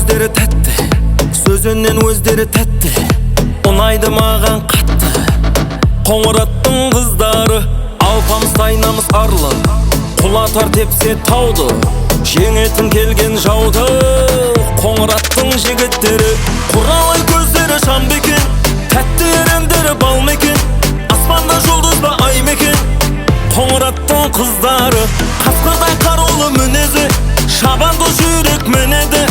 сөздері тәтті, сөзінен өздері тәтті, ұнайды маған қатты. Қоңыраттың қыздары, алпамыс айнамыз арлы, құлатар тепсе тауды, жеңетін келген жауды. Қоңыраттың жігіттері, құралай көздері шам бекен, тәтті ерендері бал мекен, аспанда жұлдыз ба ай мекен. Қоңыраттың қыздары, қасқырдай қарулы мінезі, шабанды жүрек мінеді,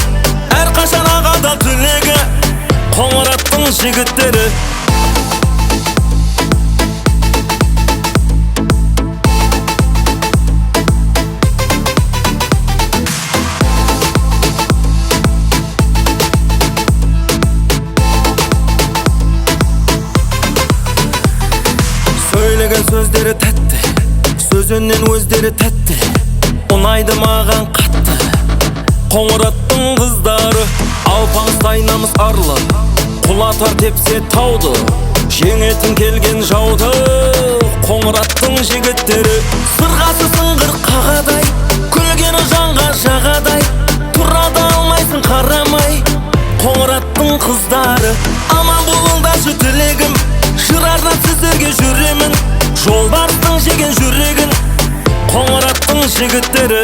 әрқашан ағада тілегі. Қоңыраттың жігіттері, сөйлеген сөздері тәтті, сөзінен өздері тәтті, ұнайды маған қатты. Қоңыраттың қыздары, алпамыс айнамыз арлы, құлатар тепсе тауды, жеңетін келген жауды. Қоңыраттың жігіттері, сырғасы сыңғыр қағадай, күлгені жанға жағадай, тұрады алмайсың қарамай. Қоңыраттың қыздары, аман болыңдаршы тілегім, жырардан сіздерге жүремін, жолбарыстың жеген жүрегін. Қоңыраттың жігіттері,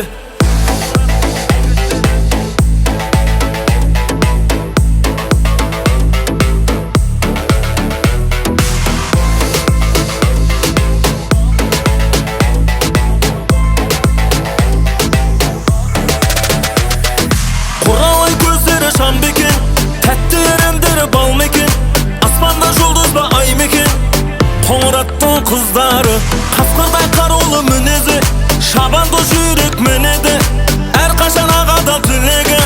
құралай көздері шам бекен, тәтті ерендері бал мекен, аспанда жұлдыз ба ай мекен. Қоңыраттың қыздары, қасқырдай қарулы мінезі, шабанды жүрек мінеді, әрқашан ағада тілегі.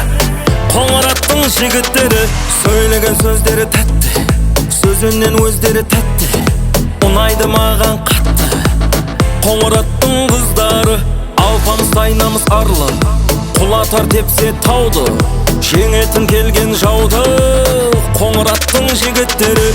Қоңыраттың жігіттері, сөйлеген сөздері тәтті, сөзінен өздері тәтті, ұнайды маған қатты. Қоңыраттың қыздары, алпамыс айнамыз арлы, құлатар тепсе тауды, жеңетін келген жауды. Қоңыраттың жігіттері,